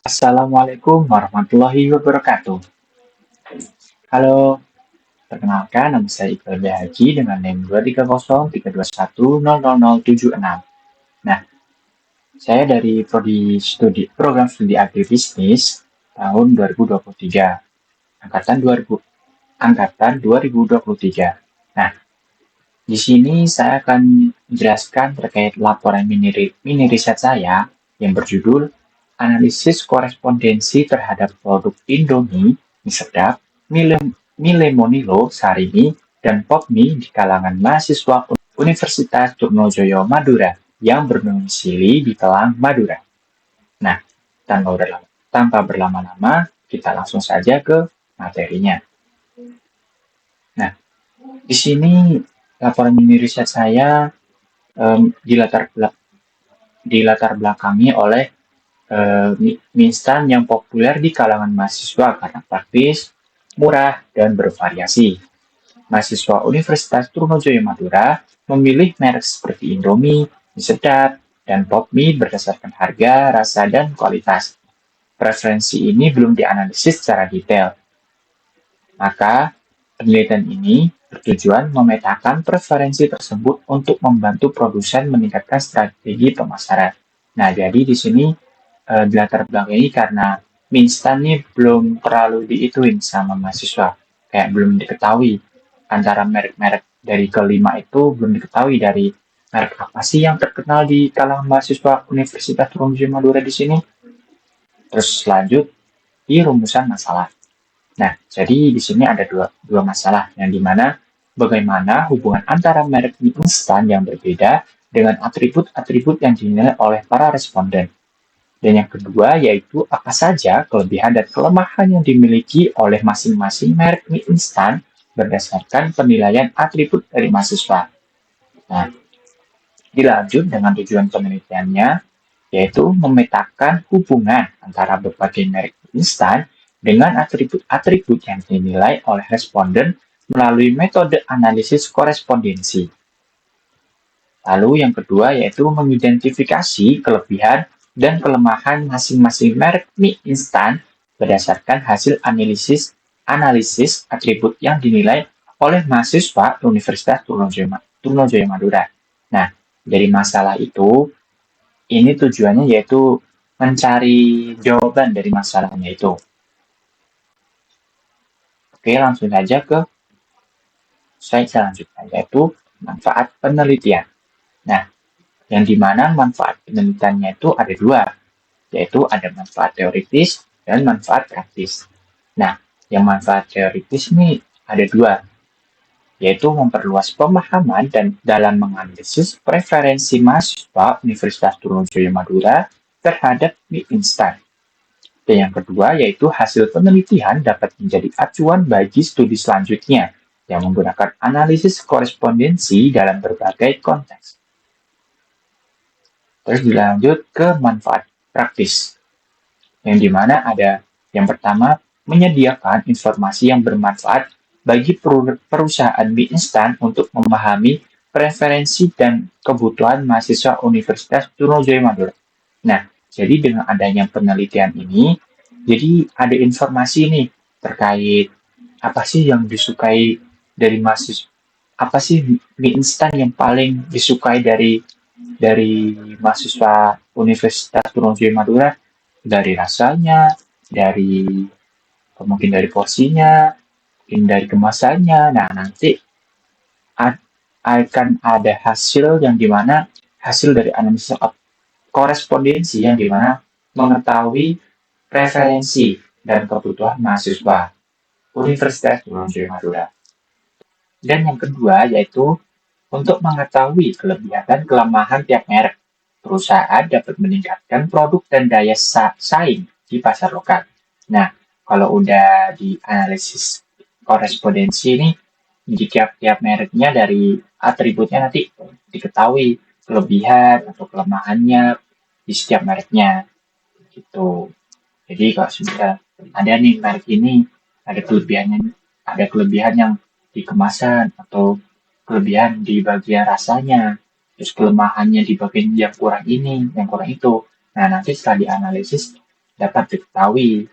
Assalamualaikum warahmatullahi wabarakatuh. Halo, perkenalkan nama saya Iqbal B. Haji dengan NIM 23032100076. Nah, saya dari program studi agribisnis tahun 2023, angkatan 2023. Nah, di sini saya akan menjelaskan terkait laporan mini riset saya yang berjudul Analisis Korespondensi Terhadap Produk Indomie, Mie Sedap, Mie Lemonilo, Sarimi, dan Popmie di kalangan mahasiswa Universitas Trunojoyo Madura yang berdomisili di Telang, Madura. Nah, tanpa berlama-lama, kita langsung saja ke materinya. Nah, di sini laporan mini riset saya dilatar belakangi oleh mie instan yang populer di kalangan mahasiswa karena praktis, murah, dan bervariasi. Mahasiswa Universitas Trunojoyo Madura memilih merek seperti Indomie, Mie Sedap, dan Popmie berdasarkan harga, rasa, dan kualitas. Preferensi ini belum dianalisis secara detail. Maka, penelitian ini bertujuan memetakan preferensi tersebut untuk membantu produsen meningkatkan strategi pemasaran. Nah, jadi di sini di latar belakang ini karena mie instan ini belum terlalu diituin sama mahasiswa. Kayak belum diketahui antara merek-merek dari kelima itu belum diketahui dari merek apa sih yang terkenal di kalangan mahasiswa Universitas Trunojoyo Madura di sini. Terus lanjut di rumusan masalah. Nah, jadi di sini ada dua masalah yang dimana bagaimana hubungan antara merek mie instan yang berbeda dengan atribut-atribut yang dinilai oleh para responden. Dan yang kedua yaitu apa saja kelebihan dan kelemahan yang dimiliki oleh masing-masing merek mie instan berdasarkan penilaian atribut dari mahasiswa. Nah, dilanjut dengan tujuan penelitiannya, yaitu memetakan hubungan antara berbagai merek mie instan dengan atribut-atribut yang dinilai oleh responden melalui metode analisis korespondensi. Lalu yang kedua yaitu mengidentifikasi kelebihan dan kelemahan masing-masing merek mie instan berdasarkan hasil analisis atribut yang dinilai oleh mahasiswa Universitas Trunojoyo Madura. Nah, dari masalah itu, ini tujuannya yaitu mencari jawaban dari masalahnya itu. Oke, langsung saja ke slide selanjutnya, yaitu manfaat penelitian. Nah, yang dimana manfaat penelitiannya itu ada dua, yaitu ada manfaat teoritis dan manfaat praktis. Nah, yang manfaat teoritis ini ada dua, yaitu memperluas pemahaman dan dalam menganalisis preferensi mahasiswa Universitas Trunojoyo Madura terhadap mie instan. Dan yang kedua yaitu hasil penelitian dapat menjadi acuan bagi studi selanjutnya yang menggunakan analisis korespondensi dalam berbagai konteks. Terus dilanjut ke manfaat praktis, yang dimana ada yang pertama menyediakan informasi yang bermanfaat bagi perusahaan mie instan untuk memahami preferensi dan kebutuhan mahasiswa Universitas Trunojoyo Madura. Nah, jadi dengan adanya penelitian ini, jadi ada informasi nih terkait apa sih yang disukai dari mahasiswa, apa sih mie instan yang paling disukai dari mahasiswa Universitas Trunojoyo Madura, dari rasanya, mungkin dari porsinya, mungkin dari kemasannya. Nah, nanti akan ada hasil yang dimana hasil dari analisis korespondensi yang dimana mengetahui preferensi dan kebutuhan mahasiswa Universitas Trunojoyo Madura. Dan yang kedua yaitu untuk mengetahui kelebihan dan kelemahan tiap merek, perusahaan dapat meningkatkan produk dan daya saing di pasar lokal. Nah, kalau udah dianalisis korespondensi ini, di tiap-tiap mereknya dari atributnya nanti diketahui kelebihan atau kelemahannya di setiap mereknya gitu. Jadi kalau sudah ada nih merek ini ada kelebihan yang di kemasan atau kelebihan di bagian rasanya, terus kelemahannya di bagian yang kurang ini, yang kurang itu. Nah, nanti setelah dianalisis dapat diketahui.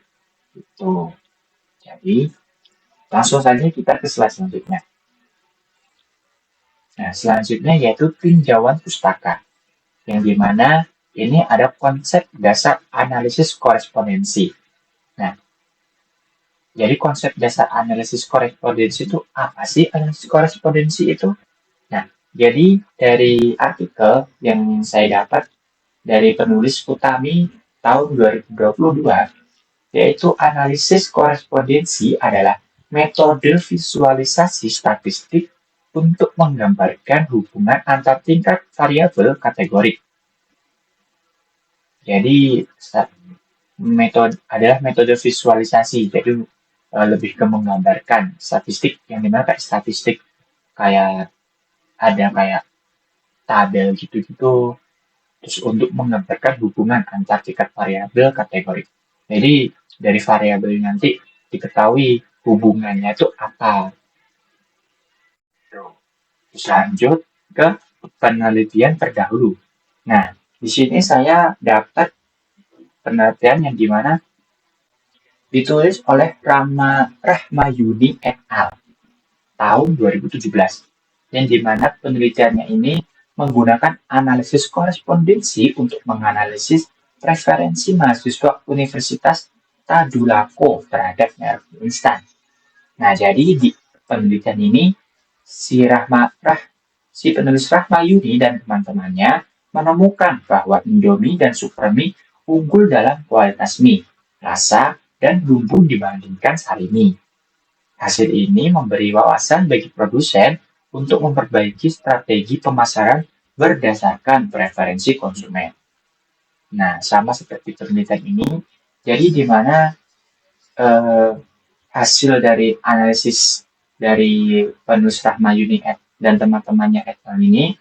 Itu. Jadi, langsung saja kita ke slide selanjutnya. Nah, selanjutnya yaitu tinjauan pustaka, yang dimana ini ada konsep dasar analisis korespondensi. Nah, jadi konsep dasar analisis korespondensi itu apa sih analisis korespondensi itu? Nah, jadi dari artikel yang saya dapat dari penulis Utami tahun 2022, yaitu analisis korespondensi adalah metode visualisasi statistik untuk menggambarkan hubungan antar tingkat variabel kategorik. Jadi metode visualisasi, jadi lebih ke menggambarkan statistik, yang dimana kayak statistik kayak ada kayak tabel gitu-gitu, terus untuk menggambarkan hubungan antar tingkat variabel kategorik. Jadi dari variabel nanti diketahui hubungannya itu apa. Terus lanjut ke penelitian terdahulu. Nah, di sini saya dapat penelitian yang dimana ditulis oleh Rahmayuni et al. Tahun 2017, yang dimana penelitiannya ini menggunakan analisis korespondensi untuk menganalisis preferensi mahasiswa Universitas Tadulako terhadap merek instan. Nah, jadi di penelitian ini si penulis Rahmayuni dan teman-temannya menemukan bahwa Indomie dan Supermie unggul dalam kualitas mie, rasa, dan bumbu dibandingkan Sarimi. Hasil ini memberi wawasan bagi produsen untuk memperbaiki strategi pemasaran berdasarkan preferensi konsumen. Nah, sama seperti penelitian ini, jadi di mana hasil dari analisis dari penulis Rahmayuni dan teman-temannya ini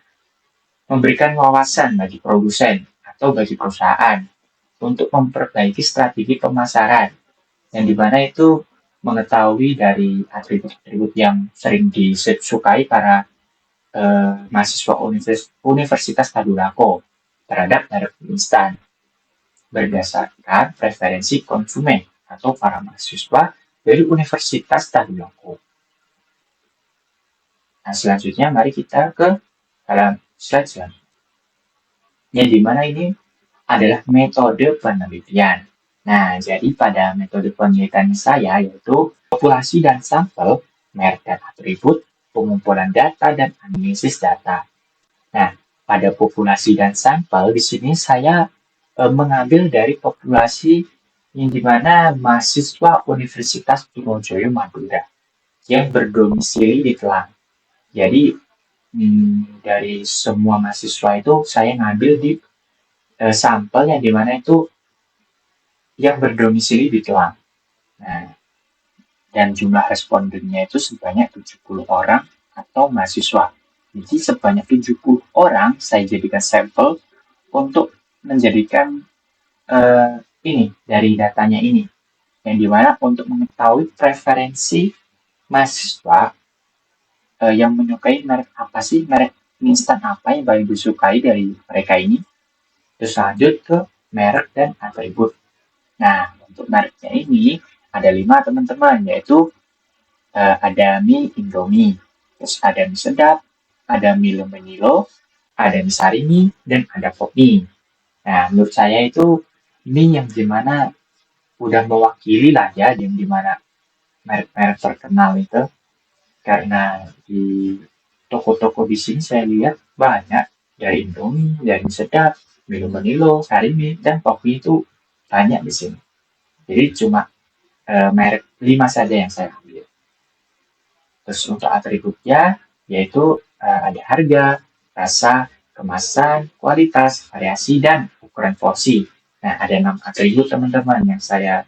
memberikan wawasan bagi produsen atau bagi perusahaan untuk memperbaiki strategi pemasaran, yang dimana itu mengetahui dari atribut-atribut yang sering disukai para mahasiswa Universitas Tadulako terhadap merek instan berdasarkan preferensi konsumen atau para mahasiswa dari Universitas Tadulako. Nah, selanjutnya mari kita ke dalam slide selanjutnya, yang dimana ini adalah metode penelitian. Nah, jadi pada metode penelitian saya yaitu populasi dan sampel, merek dan atribut, pengumpulan data, dan analisis data. Nah, pada populasi dan sampel di sini saya mengambil dari populasi yang dimana mahasiswa Universitas Trunojoyo Madura yang berdomisili di Telang. Jadi dari semua mahasiswa itu saya ngambil di sampel yang dimana itu yang berdomisili di Telang. Nah, dan jumlah respondennya itu sebanyak 70 orang atau mahasiswa. Jadi sebanyak 70 orang saya jadikan sampel untuk menjadikan ini dari datanya ini, yang dimana untuk mengetahui preferensi mahasiswa yang menyukai merek apa sih, merek instan apa yang paling disukai dari mereka ini. Terus lanjut ke merek dan atribut. Nah, untuk mereknya ini ada 5 teman-teman, yaitu ada mie Indomie, terus ada mie sedap, ada mie Lemenilo, ada mie Sarimi, dan ada pop mie. Nah, menurut saya itu mie yang dimana udah mewakili lah ya, yang dimana merek-merek terkenal itu. Karena di toko-toko di sini saya lihat banyak dari Indomie, dari sedap, Milo Menilo, Sarimi, dan Poki itu banyak di sini. Jadi cuma merek 5 saja yang saya ambil. Terus untuk atributnya yaitu ada harga, rasa, kemasan, kualitas, variasi, dan ukuran porsi. Nah, ada 6 atribut teman-teman yang saya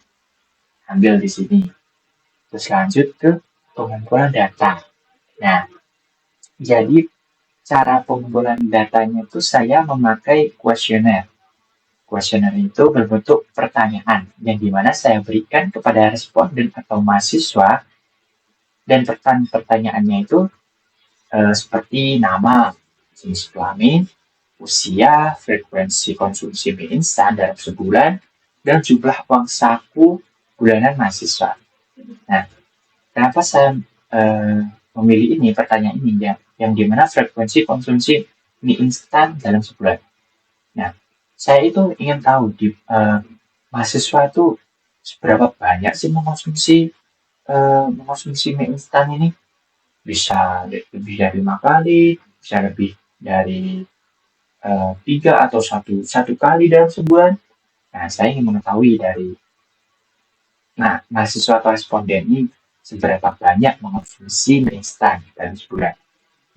ambil di sini. Terus lanjut ke pengumpulan data. Nah, jadi cara pengumpulan datanya itu saya memakai kuesioner. Kuesioner itu berbentuk pertanyaan yang dimana saya berikan kepada responden atau mahasiswa, dan pertanyaannya itu seperti nama, jenis kelamin, usia, frekuensi konsumsi mie instan dalam sebulan, dan jumlah uang saku bulanan mahasiswa. Nah, kenapa saya memilih ini, pertanyaan ini ya, yang dimana frekuensi konsumsi mie instan dalam sebulan. Nah, saya itu ingin tahu di mahasiswa itu seberapa banyak sih mengkonsumsi mie instan ini. Bisa lebih dari 5 kali, bisa lebih dari 3 atau satu kali dalam sebulan. Nah, saya ingin mengetahui dari mahasiswa atau responden ini seberapa banyak mengkonsumsi mie instan dalam sebulan.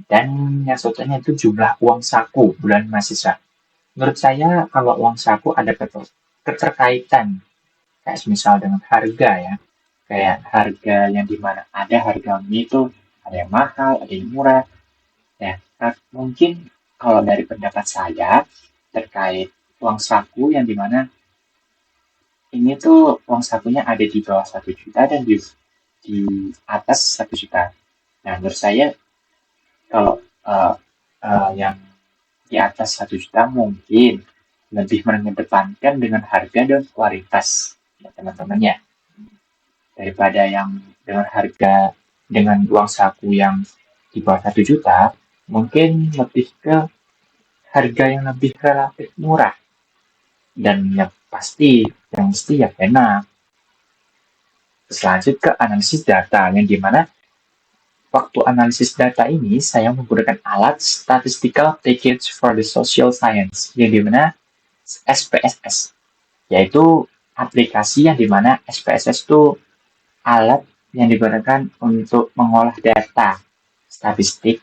Dan yang selanjutnya itu jumlah uang saku bulan mahasiswa. Menurut saya kalau uang saku ada keterkaitan, kayak misal dengan harga ya, kayak harga yang dimana ada harga mie itu ada yang mahal, ada yang murah. Ya, mungkin kalau dari pendapat saya terkait uang saku yang dimana ini tuh uang sakunya ada di bawah 1 juta dan di atas 1 juta. Nah, menurut saya kalau yang di atas 1 juta mungkin lebih mengedepankan dengan harga dan kualitas ya, teman-temannya daripada yang dengan harga dengan uang saku yang di bawah 1 juta mungkin lebih ke harga yang lebih relatif murah dan yang mesti ya enak. Selanjut ke analisis data yang dimana waktu analisis data ini saya menggunakan alat Statistical Package for the Social Science yang dimana SPSS, yaitu aplikasi yang dimana SPSS itu alat yang digunakan untuk mengolah data statistik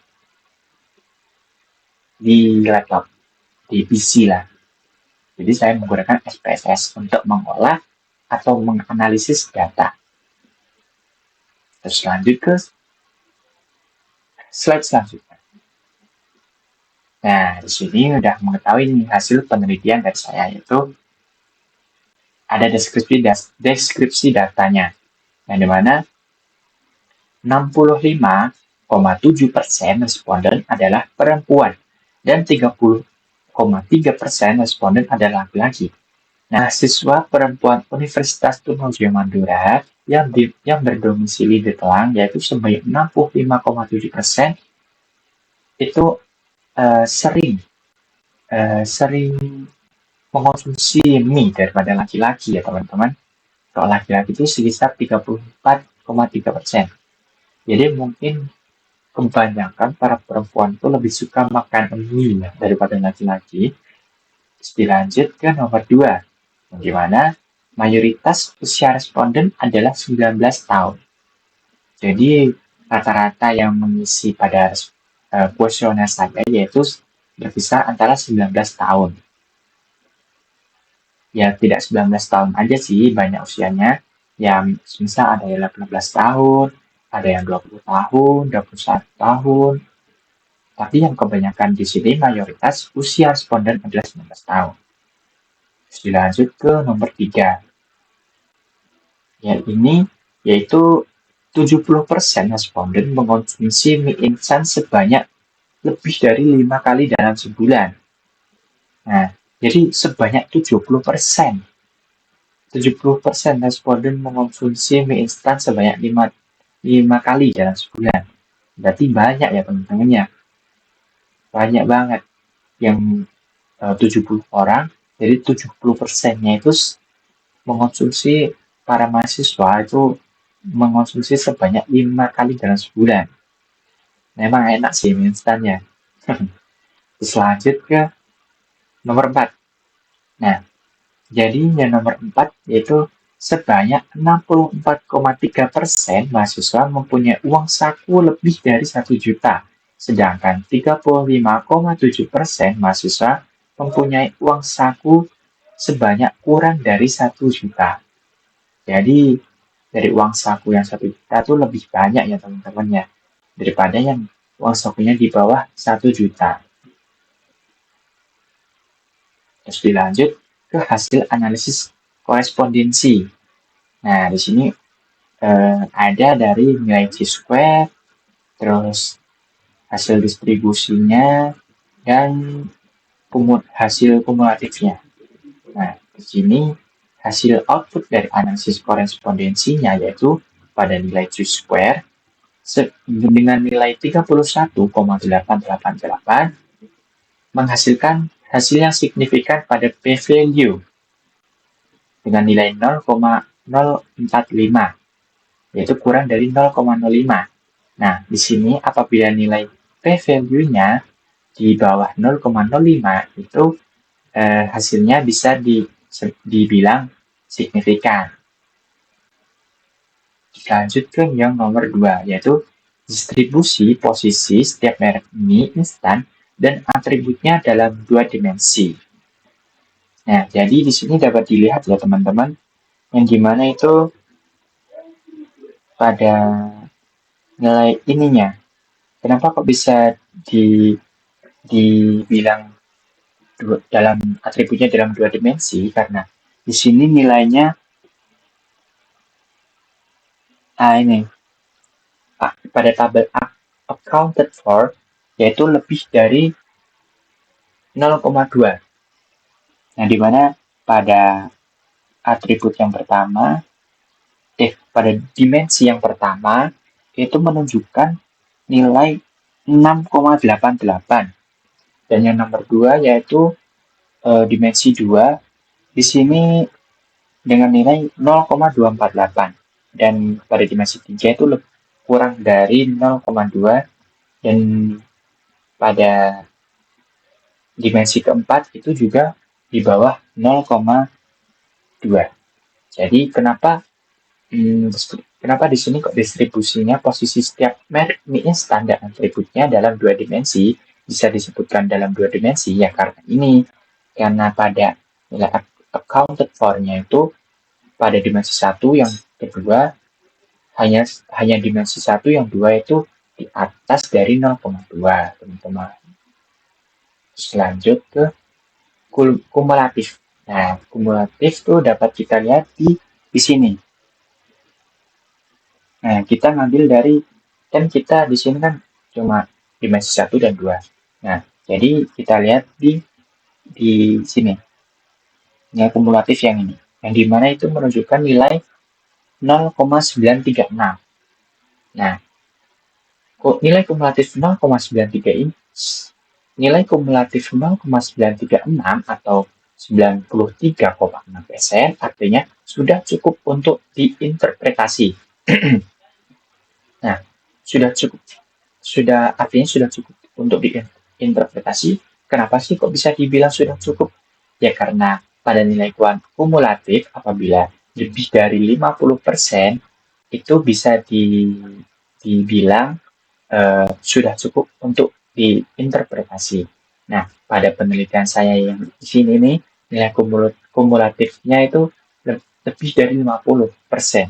di laptop, di PC lah. Jadi saya menggunakan SPSS untuk mengolah atau menganalisis data. Terus lanjut ke slide selanjutnya. Nah, di sini udah mengetahui nih hasil penelitian dari saya, yaitu ada deskripsi datanya, yang dimana 65,7% responden adalah perempuan dan 30,3% responden adalah laki-laki. Nah, siswa perempuan Universitas Trunojoyo Madura yang berdomisili di Telang, yaitu sebanyak 65,7% itu sering mengkonsumsi mie daripada laki-laki ya teman-teman. Kalau laki-laki itu sekitar 34,3%. Jadi mungkin kebanyakan para perempuan itu lebih suka makan mie ya, daripada laki-laki. Terus dilanjut ke nomor 2, di mana mayoritas usia responden adalah 19 tahun. Jadi rata-rata yang mengisi pada kuesioner saya yaitu berkisar antara 19 tahun. Ya tidak 19 tahun aja sih banyak usianya. Ya misal ada yang 18 tahun, ada yang 20 tahun, 21 tahun. Tapi yang kebanyakan di sini mayoritas usia responden adalah 19 tahun. Terus dilanjut ke nomor 3. Yaitu 70% responden mengkonsumsi mie instan sebanyak lebih dari 5 kali dalam sebulan. Nah, jadi sebanyak 70%. 70% responden mengkonsumsi mie instan sebanyak 5 kali dalam sebulan. Berarti banyak ya teman-temannya. Banyak banget. Yang 70 orang, jadi 70%-nya itu mengkonsumsi para mahasiswa itu mengkonsumsi sebanyak 5 kali dalam sebulan. Memang enak sih mie instannya. Selanjut ke nomor 4. Nah, jadi yang nomor 4 yaitu sebanyak 64,3% mahasiswa mempunyai uang saku lebih dari 1 juta, sedangkan 35,7% mahasiswa mempunyai uang saku sebanyak kurang dari 1 juta. Jadi dari uang saku yang 1 juta itu lebih banyak ya teman-teman ya, daripada yang uang sakunya di bawah 1 juta. Terus dilanjut ke hasil analisis korespondensi. Nah, di sini ada dari nilai Chi-square, terus hasil distribusinya, dan hasil kumulatifnya. Nah, di sini hasil output dari analisis korespondensinya yaitu pada nilai Q-square dengan nilai 31,888 menghasilkan hasil yang signifikan pada p-value dengan nilai 0,045 yaitu kurang dari 0,05. Nah, di sini apabila nilai p-value-nya di bawah 0,05 itu hasilnya bisa dibilang signifikan. Lanjut ke yang nomor 2, yaitu distribusi posisi setiap merek mie instan dan atributnya dalam 2 dimensi. Nah, jadi di sini dapat dilihat ya teman-teman, yang dimana itu pada nilai ininya. Kenapa kok bisa dibilang dalam atributnya dalam 2 dimensi? Karena di sini nilainya ini pada tabel accounted for yaitu lebih dari 0,2. Nah, dimana pada atribut yang pertama, pada dimensi yang pertama itu menunjukkan nilai 6,88 dan yang nomor 2 yaitu dimensi 2 di sini dengan nilai 0,248 dan pada dimensi 3 itu kurang dari 0,2 dan pada dimensi keempat itu juga di bawah 0,2. Jadi kenapa di sini kok distribusinya posisi setiap merek mie instan dan atributnya dalam 2 dimensi bisa disebutkan dalam 2 dimensi ya karena pada nilai accounted for-nya itu pada dimensi 1 yang kedua hanya dimensi 1 yang 2 itu di atas dari 0,2 teman-teman. Selanjut ke kumulatif. Nah, kumulatif itu dapat kita lihat di sini. Nah, kita ngambil dari kan kita di sini kan cuma dimensi 1 dan 2. Nah, jadi kita lihat di sini. Nilai kumulatif yang ini. Yang dimana itu menunjukkan nilai 0,936. Nah, nilai kumulatif 0,93 ini nilai kumulatif 0,936 atau 93,6% artinya sudah cukup untuk diinterpretasi. Nah, artinya sudah cukup untuk diinterpretasi. Kenapa sih kok bisa dibilang sudah cukup? Ya karena pada nilai kumulatif apabila lebih dari 50% itu bisa dibilang sudah cukup untuk diinterpretasi. Nah, pada penelitian saya yang di sini nih, nilai kumulatifnya itu lebih dari 50%.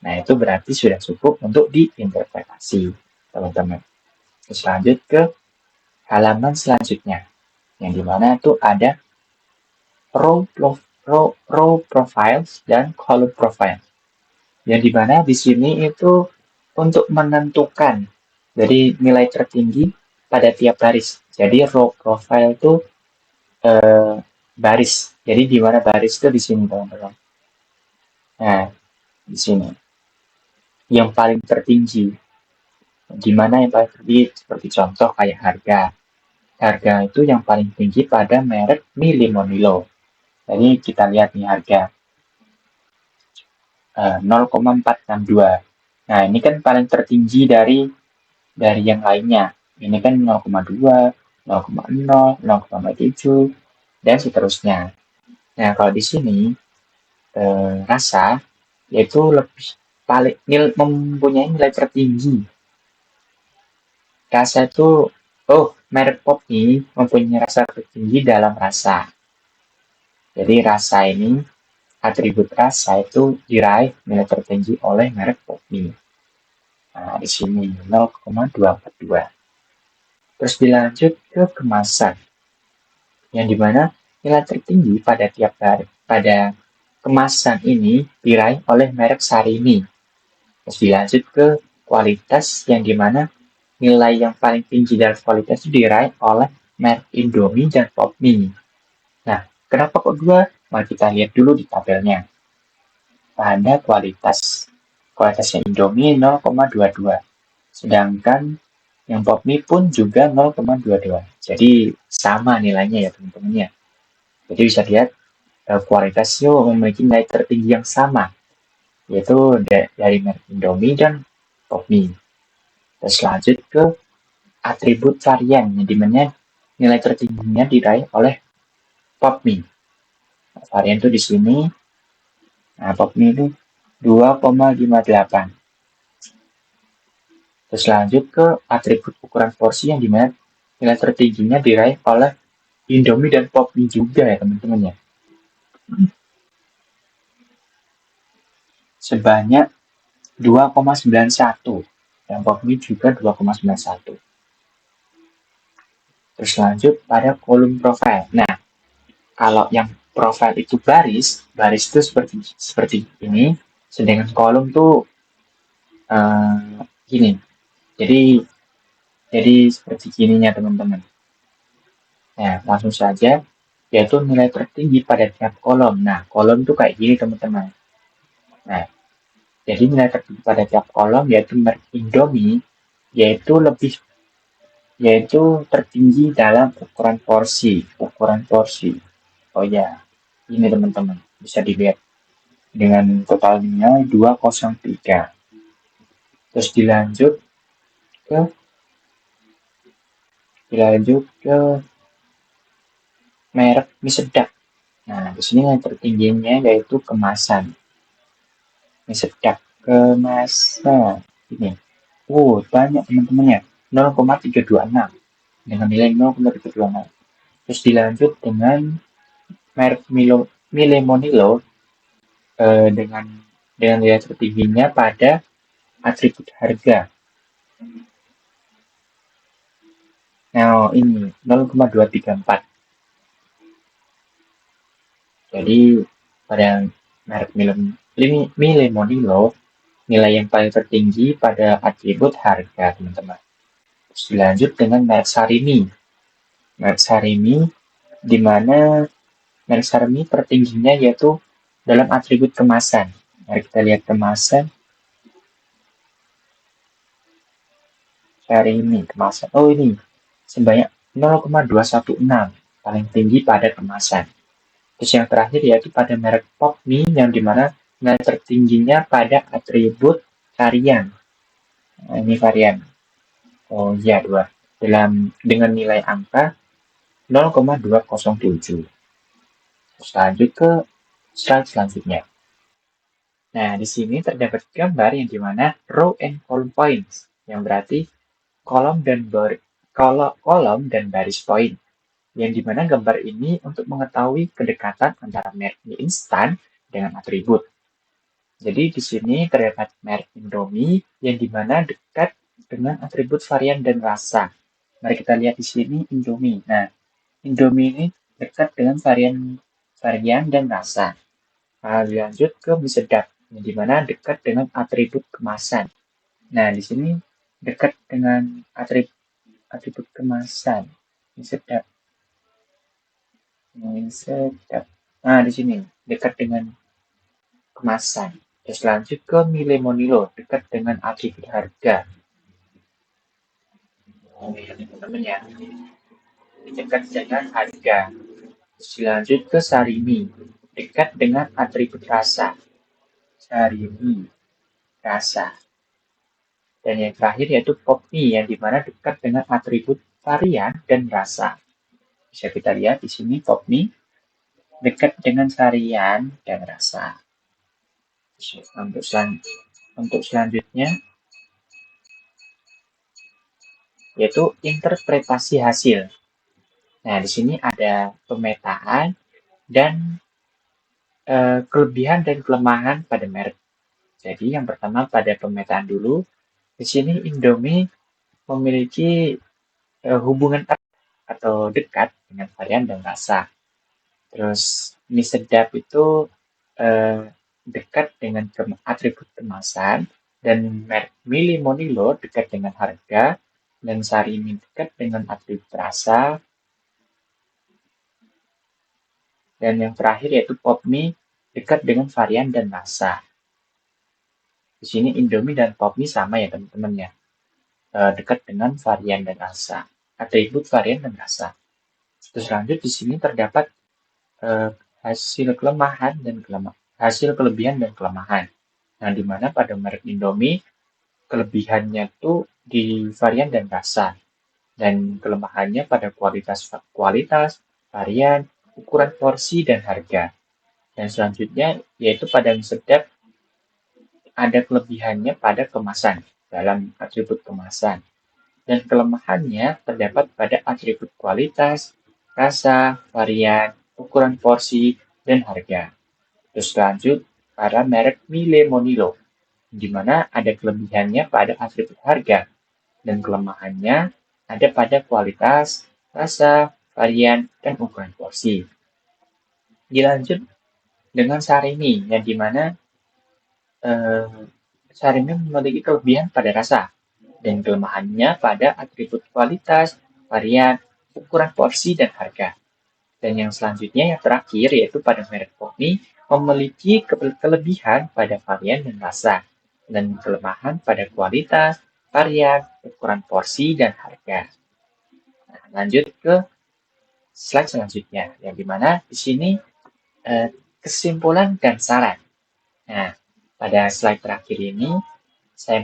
Nah, itu berarti sudah cukup untuk diinterpretasi, teman-teman. Terus lanjut ke halaman selanjutnya, yang dimana itu ada row profiles dan column profiles. Yang dimana di sini itu untuk menentukan dari nilai tertinggi pada tiap baris. Jadi row profile itu baris. Jadi di mana baris itu di sini, teman-teman. Nah, di sini. Yang paling tertinggi. Di mana yang paling tinggi seperti contoh kayak harga. Harga itu yang paling tinggi pada merek mie Limonilo. Jadi kita lihat nih harga 0,462. Nah, ini kan paling tertinggi dari yang lainnya. Ini kan 0,2, 0,0, 0,7 dan seterusnya. Nah, kalau di sini rasa yaitu lebih paling mempunyai nilai tertinggi. Rasa itu merek pop ini mempunyai rasa tertinggi dalam rasa. Jadi rasa ini atribut rasa itu diraih nilai tertinggi oleh merek pop mie. Nah, di sini 0,242. Terus dilanjut ke kemasan. Yang dimana nilai tertinggi pada kemasan ini diraih oleh merek Sarimi. Terus dilanjut ke kualitas yang dimana nilai yang paling tinggi dari kualitas itu diraih oleh merek Indomie dan Pop Mie. Nah, kenapa kok 2? Mari kita lihat dulu di tabelnya. Pada kualitasnya Indomie 0,22. Sedangkan yang Popmie pun juga 0,22. Jadi sama nilainya ya teman-teman ya. Jadi bisa lihat kualitasnya memiliki nilai tertinggi yang sama, yaitu dari merek Indomie dan Popmie. Terus lanjut ke atribut varian, yang dimana nilai tertingginya diraih oleh Popmie. Varian itu di sini. Nah, Popmie itu 2,58. Terus lanjut ke atribut ukuran porsi, yang dimana nilai tertingginya diraih oleh Indomie dan Popmie juga ya teman-teman ya. Sebanyak 2,91. Yang Popmie juga 2,91. Terus lanjut pada kolom profil. Nah, kalau yang profil itu baris itu seperti ini, sedangkan kolom tuh gini. Jadi seperti gininya teman-teman. Nah, langsung saja, yaitu nilai tertinggi pada tiap kolom. Nah, kolom tuh kayak gini teman-teman. Nah, jadi nilai tertinggi pada tiap kolom yaitu merek Indomie, yaitu tertinggi dalam ukuran porsi. Oh ya, ini teman-teman bisa dilihat dengan total nilai 203. Terus dilanjut ke merek mie sedap. Nah, di sini yang tertingginya yaitu kemasan. Mie sedap kemasan ini. Banyak teman-temannya. 0,326 dengan nilai 0,326. Terus dilanjut dengan merek Mie Lemonilo dengan nilai tertingginya pada atribut harga. Nah, ini 0,234. Jadi pada merek Mie Lemonilo, nilai yang paling tertinggi pada atribut harga, teman-teman. Terus dilanjut dengan merek Sarimi. Merek Sarimi, di mana merek Sarimi tertingginya yaitu dalam atribut kemasan. Mari kita lihat kemasan. Sarimi kemasan. Ini sebanyak 0,216, paling tinggi pada kemasan. Terus yang terakhir yaitu pada merek Popmie, yang dimana nilai tertingginya pada atribut varian. Nah, ini varian. Oh iya, 2. Dengan nilai angka 0,207. Terus lanjut ke slide selanjutnya. Nah, di sini terdapat gambar yang dimana row and column points, yang berarti kolom dan baris poin. Yang dimana gambar ini untuk mengetahui kedekatan antara merek mie instan dengan atribut. Jadi di sini terdapat merek Indomie yang dimana dekat dengan atribut varian dan rasa. Mari kita lihat di sini Indomie. Nah, Indomie ini dekat dengan varian dan rasa. Nah, lanjut ke mie sedap, yang dimana dekat dengan atribut kemasan. Nah, di sini dekat dengan atribut kemasan. Mie sedap. Nah, di sini dekat dengan kemasan. Terus lanjut ke mie Lemonilo, dekat dengan atribut harga. Teman-teman ya, dekat dengan harga. Terus lanjut ke Sarimi, dekat dengan atribut rasa. Sarimi, rasa. Dan yang terakhir yaitu Popmie, yang dimana dekat dengan atribut varian dan rasa. Bisa kita lihat di sini Popmie dekat dengan varian dan rasa. Untuk selanjutnya yaitu interpretasi hasil. Nah, di sini ada pemetaan dan kelebihan dan kelemahan pada merek. Jadi yang pertama pada pemetaan dulu. Di sini Indomie memiliki hubungan atau dekat dengan varian dan rasa. Terus mie sedap itu dekat dengan atribut kemasan, dan merek Mie Lemonilo dekat dengan harga, dan Sarimi dekat dengan atribut rasa. Dan yang terakhir yaitu pop mie dekat dengan varian dan rasa. Di sini Indomie dan pop mie sama ya teman-teman ya. Dekat dengan varian dan rasa. Atribut varian dan rasa. Terus lanjut di sini terdapat hasil kelebihan dan kelemahan. Nah, di mana pada merek Indomie kelebihannya tuh di varian dan rasa, dan kelemahannya pada kualitas, varian, ukuran porsi dan harga. Dan selanjutnya yaitu pada mie sedap ada kelebihannya pada kemasan dalam atribut kemasan. Dan kelemahannya terdapat pada atribut kualitas, rasa, varian, ukuran porsi, dan harga. Terus lanjut pada merek Mile Monilo, di mana ada kelebihannya pada atribut harga dan kelemahannya ada pada kualitas, rasa, varian, dan ukuran porsi. Dilanjut dengan Sarimi, yang dimana Sarimi memiliki kelebihan pada rasa dan kelemahannya pada atribut kualitas, varian, ukuran porsi, dan harga. Dan yang selanjutnya yang terakhir yaitu pada merek Pokmi memiliki kelebihan pada varian dan rasa dan kelemahan pada kualitas, varian, ukuran porsi, dan harga. Nah, lanjut ke slide selanjutnya, yang dimana di sini kesimpulan dan saran. Nah, pada slide terakhir ini saya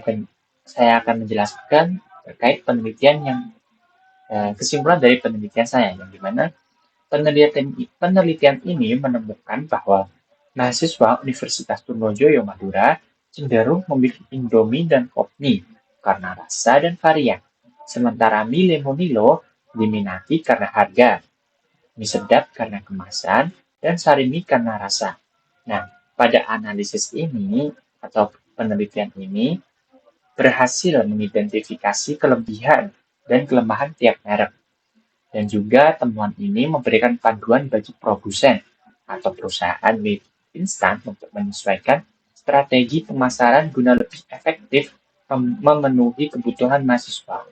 akan menjelaskan terkait penelitian yang kesimpulan dari penelitian saya, yang dimana penelitian ini menemukan bahwa mahasiswa Universitas Trunojoyo Madura cenderung memilih Indomie dan pop mie karena rasa dan varian, sementara mie Lemonilo diminati karena harga, mie sedap karena kemasan, dan sarimi karena rasa. Nah, pada analisis ini atau penelitian ini berhasil mengidentifikasi kelebihan dan kelemahan tiap merek. Dan juga temuan ini memberikan panduan bagi produsen atau perusahaan mie instan untuk menyesuaikan strategi pemasaran guna lebih efektif memenuhi kebutuhan mahasiswa.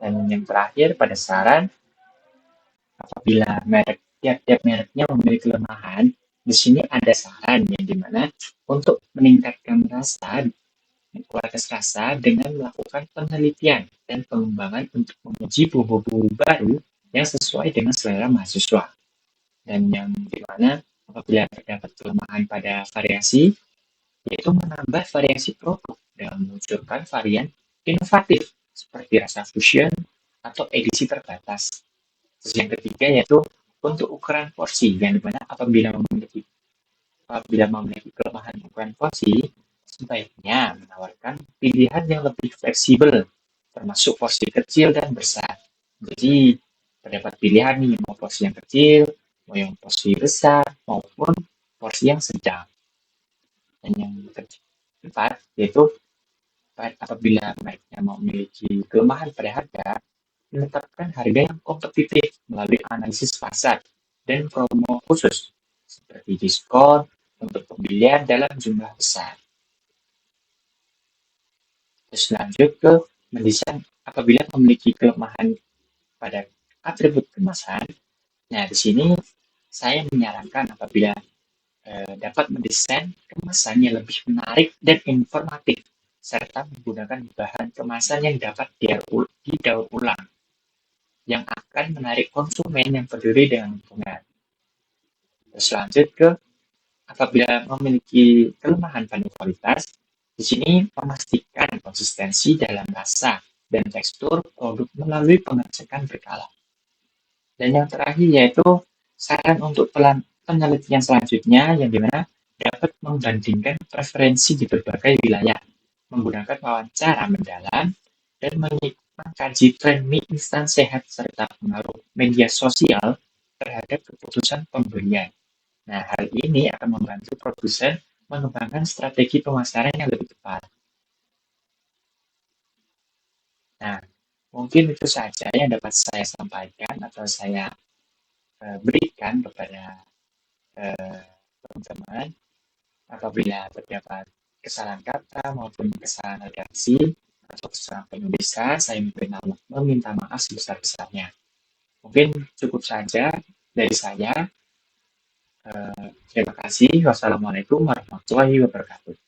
Dan yang terakhir pada saran, apabila tiap-tiap mereknya memiliki kelemahan, di sini ada saran yang dimana untuk meningkatkan rasa kualitas rasa dengan melakukan penelitian dan pengembangan untuk menguji bumbu-bumbu baru yang sesuai dengan selera mahasiswa. Dan yang dimana apabila terdapat kelemahan pada variasi, yaitu menambah variasi produk dengan memunculkan varian inovatif seperti rasa fusion atau edisi terbatas. Terus yang ketiga yaitu untuk ukuran porsi, yang dimana apabila memiliki kelemahan ukuran porsi, sebaiknya menawarkan pilihan yang lebih fleksibel, termasuk porsi kecil dan besar. Jadi, terdapat pilihan nih, mau porsi yang kecil, mau yang porsi besar, maupun porsi yang sedang. Dan yang keempat, yaitu apabila mereka memiliki kelemahan pada harga, menetapkan harga yang kompetitif melalui analisis pasar dan promo khusus, seperti diskon untuk pembelian dalam jumlah besar. Terus lanjut ke mendesain apabila memiliki kelemahan pada atribut kemasan. Nah, di sini saya menyarankan apabila dapat mendesain kemasan yang lebih menarik dan informatif, serta menggunakan bahan kemasan yang dapat didaur ulang, yang akan menarik konsumen yang peduli dengan lingkungan. Terus lanjut ke apabila memiliki kelemahan pada kualitas, di sini memastikan konsistensi dalam rasa dan tekstur produk melalui pengecekan berkala. Dan yang terakhir yaitu saran untuk penelitian selanjutnya, yang dimana dapat membandingkan preferensi di berbagai wilayah, menggunakan wawancara mendalam, dan mengkaji tren mie instan sehat serta pengaruh media sosial terhadap keputusan pembelian. Nah, hal ini akan membantu produsen mengembangkan strategi pemasaran yang lebih tepat. Nah, mungkin itu saja yang dapat saya sampaikan atau saya berikan kepada teman-teman. Apabila terdapat kesalahan kata maupun kesalahan redaksi atau kesalahan penulisan, saya meminta maaf sebesar-besarnya. Mungkin cukup saja dari saya. Terima kasih. Wassalamualaikum warahmatullahi wabarakatuh.